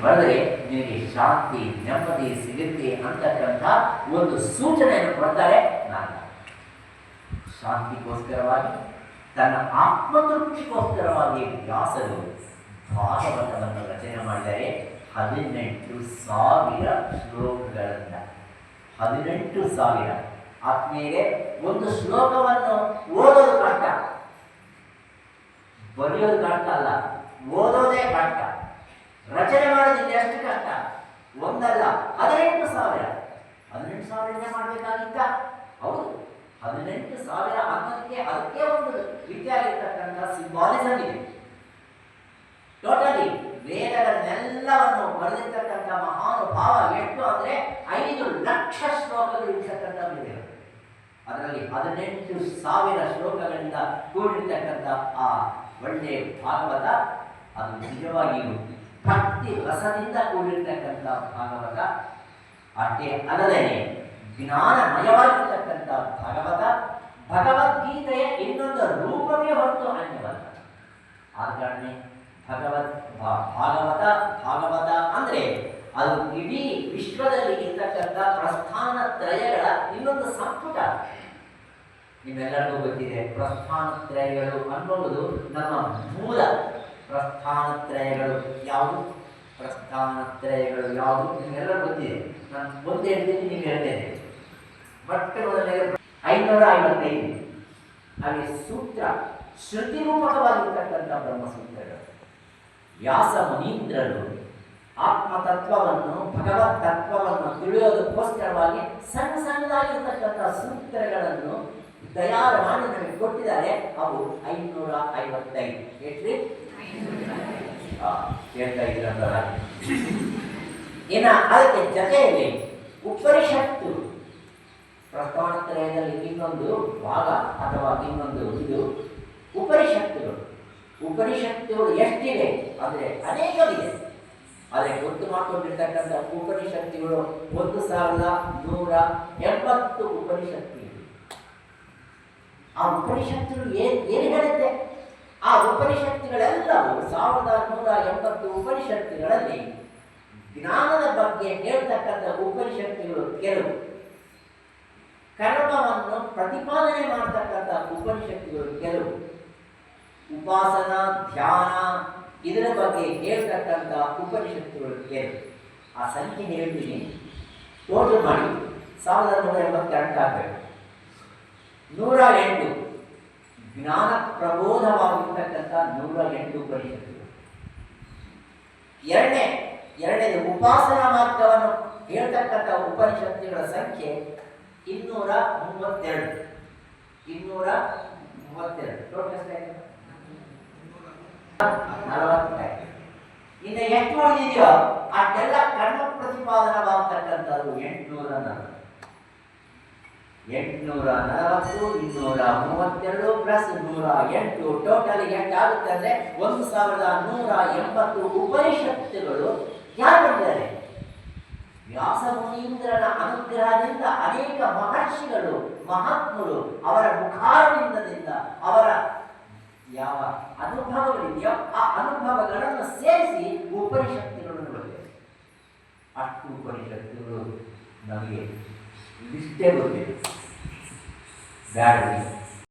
ಬರೆದರೆ ನಿನಗೆ ಶಾಂತಿ ನೆಮ್ಮದಿ ಸಿಗುತ್ತೆ ಅಂತಕ್ಕಂಥ ಒಂದು ಸೂಚನೆಯನ್ನು ಕೊಡ್ತಾರೆ. ನಾನು ಶಾಂತಿಗೋಸ್ಕರವಾಗಿ ತನ್ನ ಆತ್ಮತೃಪ್ತಿಗೋಸ್ಕರವಾಗಿ ವ್ಯಾಸರು ಭಾಗವತವನ್ನು ರಚನೆ ಮಾಡಿದರೆ 18,000 ಶ್ಲೋಕಗಳಿಂದ. 18,000 ಆತ್ಮೀಯರೇ, ಒಂದು ಶ್ಲೋಕವನ್ನು ಓದೋದು ಕಷ್ಟ, ಬರೆಯೋದು ಕಷ್ಟ ಅಲ್ಲ, ಓದೋದೇ ಕಷ್ಟ. ರಚನೆ ಮಾಡೋದು ಎಷ್ಟು ಕಷ್ಟ ಒಂದಲ್ಲ, 18,000. 18,000 ಮಾಡಬೇಕಾಗಿತ್ತ? ಹೌದು, 18,000 ಅನ್ನೋದಕ್ಕೆ ಅದಕ್ಕೆ ಒಂದು ರೀತಿಯಾಗಿರ್ತಕ್ಕಂಥ ಸಿಂಬಾಲಿಸಮ್ ಇದೆ. ಟೋಟಲಿ ವೇದಗಳನ್ನೆಲ್ಲವನ್ನು ಬರೆದಿರ್ತಕ್ಕಂಥ ಮಹಾನುಭಾವ ಎಷ್ಟು ಅಂದ್ರೆ 5 ಲಕ್ಷ ಶ್ಲೋಕಗಳು ಇರ್ತಕ್ಕಂಥ ವೇದ. ಅದರಲ್ಲಿ 18,000 ಶ್ಲೋಕಗಳಿಂದ ಕೂಡಿರ್ತಕ್ಕಂಥ ಆ ಒಳ್ಳೆಯ ಭಾಗವತ ಅದು ನಿಜವಾಗಿಯೂ ಭಕ್ತಿ ರಸದಿಂದ ಕೂಡಿರ್ತಕ್ಕಂಥ ಭಾಗವತ. ಅಷ್ಟೇ ಅಲ್ಲದೆ ಜ್ಞಾನಮಯವಾಗಿರ್ತಕ್ಕಂಥ ಭಾಗವತ. ಭಗವದ್ಗೀತೆಯ ಇನ್ನೊಂದು ರೂಪವೇ ಹೊರತು ಅನ್ಯವಲ್ಲ. ಆದ ಕಾರಣ ಭಾಗವತ ಅಂದ್ರೆ ಅದು ಇಡೀ ವಿಶ್ವದಲ್ಲಿ ಇರ್ತಕ್ಕಂಥ ಪ್ರಸ್ಥಾನ ತ್ರಯಗಳ ಇನ್ನೊಂದು ಸಂಪುಟ. ನಿಮ್ಮೆಲ್ಲರಿಗೂ ಗೊತ್ತಿದೆ, ಪ್ರಸ್ಥಾನ ತ್ರಯಗಳು ಅನ್ನುವುದು ನಮ್ಮ ಮೂಲ. ಪ್ರಸ್ಥಾನ ತ್ರಯಗಳು ಯಾವುದು? ನಿಮ್ಮೆಲ್ಲರೂ ಗೊತ್ತಿದೆ. ನಾನು ಮುಂದೆ ಹೇಳ್ತೀನಿ, ನೀವು ಹೇಳ್ತೇನೆ. ಬಟ್ ಮೊದಲನೇ 555 ಹಾಗೆ ಸೂತ್ರ, ಶ್ರುತಿ ರೂಪಕವಾಗಿರ್ತಕ್ಕಂಥ ಬ್ರಹ್ಮಸೂತ್ರಗಳು. ವ್ಯಾಸ ಮುನೀಂದ್ರರು ಆತ್ಮತತ್ವವನ್ನು, ಭಗವತ್ ತತ್ವವನ್ನು ತಿಳಿಯೋದಕ್ಕೋಸ್ಕರವಾಗಿ ಸಣ್ಣದಾಗಿರ್ತಕ್ಕಂಥ ಸೂತ್ರಗಳನ್ನು ತಯಾರು ಮಾಡಿ ನಮಗೆ ಕೊಟ್ಟಿದ್ದಾರೆ. ಅವು 555. ಎಷ್ಟು ಹೇಳ್ತಾ ಇದ್ರಂತ. ಇನ್ನು ಅದಕ್ಕೆ ಜೊತೆಯಲ್ಲಿ ಉಪನಿಷತ್ತು, ಪ್ರಸ್ಥಾನತ್ರಯದಲ್ಲಿ ಇನ್ನೊಂದು ಭಾಗ ಅಥವಾ ಇನ್ನೊಂದು ಇದು ಉಪನಿಷತ್ತುಗಳು ಎಷ್ಟಿವೆ ಅಂದರೆ ಅನೇಕವಿದೆ. ಆದರೆ ಗೊತ್ತು ಮಾಡಿಕೊಂಡಿರ್ತಕ್ಕಂಥ ಉಪನಿಷತ್ತುಗಳು 1,180 ಉಪನಿಷತ್ತುಗಳು. ಆ ಉಪನಿಷತ್ತುಗಳು ಏನು ಹೇಳುತ್ತೆ? ಆ ಉಪನಿಷತ್ತುಗಳೆಲ್ಲವೂ 1,180 ಉಪನಿಷತ್ತುಗಳಲ್ಲಿ ಜ್ಞಾನದ ಬಗ್ಗೆ ಹೇಳ್ತಕ್ಕಂಥ ಉಪನಿಷತ್ತುಗಳು ಕೆಲವು, ಕರ್ಮವನ್ನು ಪ್ರತಿಪಾದನೆ ಮಾಡತಕ್ಕಂಥ ಉಪನಿಷತ್ತುಗಳು ಕೆಲವು, ಉಪಾಸನಾ ಧ್ಯಾನ ಇದರ ಬಗ್ಗೆ ಹೇಳ್ತಕ್ಕಂಥ ಉಪನಿಷತ್ತುಗಳು ಕೆಲವು. ಆ ಸಂಖ್ಯೆ ಹೇಳ್ತೀನಿ, ಟೋಟಲ್ ಮಾಡಿ 1,182 ಆಗಬೇಕು. 108 ಜ್ಞಾನ ಪ್ರಬೋಧವಾಗಿರ್ತಕ್ಕಂಥ 108 ಉಪನಿಷತ್ತುಗಳು. ಎರಡನೇದು ಉಪಾಸನಾ ಮಾರ್ಗವನ್ನು ಹೇಳ್ತಕ್ಕಂಥ ಉಪನಿಷತ್ತುಗಳ ಸಂಖ್ಯೆ 232. ಟೋಟಲ್ 45. ಇನ್ನು ಎಷ್ಟು ಉಳಿದಿದೆಯೋ ಅಷ್ಟೆಲ್ಲ ಕರ್ಮ ಪ್ರತಿಪಾದನವಾಗ್ತಕ್ಕಂಥದ್ದು 840. 232 ಪ್ಲಸ್ 108 ಟೋಟಲ್ ಎಷ್ಟಾಗುತ್ತೆ ಅಂದ್ರೆ 1,180 ಉಪನಿಷತ್ತುಗಳು ಯಾರು ಬಂದಿದ್ದಾರೆ? ವ್ಯಾಸ ಮುನೀಂದ್ರನ ಅನುಗ್ರಹದಿಂದ ಅನೇಕ ಮಹರ್ಷಿಗಳು, ಮಹಾತ್ಮರು ಅವರ ಮುಖಾರವಿಂದದಿಂದ ಅವರ ಯಾವ ಅನುಭವಗಳಿದೆಯೋ ಆ ಅನುಭವಗಳನ್ನು ಸೇರಿಸಿ ಉಪನಿಷತ್ತುಗಳನ್ನು ಬರೆದಿದೆ. ಅಷ್ಟು ಉಪನಿಷತ್ತುಗಳು ನಮಗೆ ಇಷ್ಟೇ ಗೊತ್ತಿದೆ. ಬ್ಯಾಡ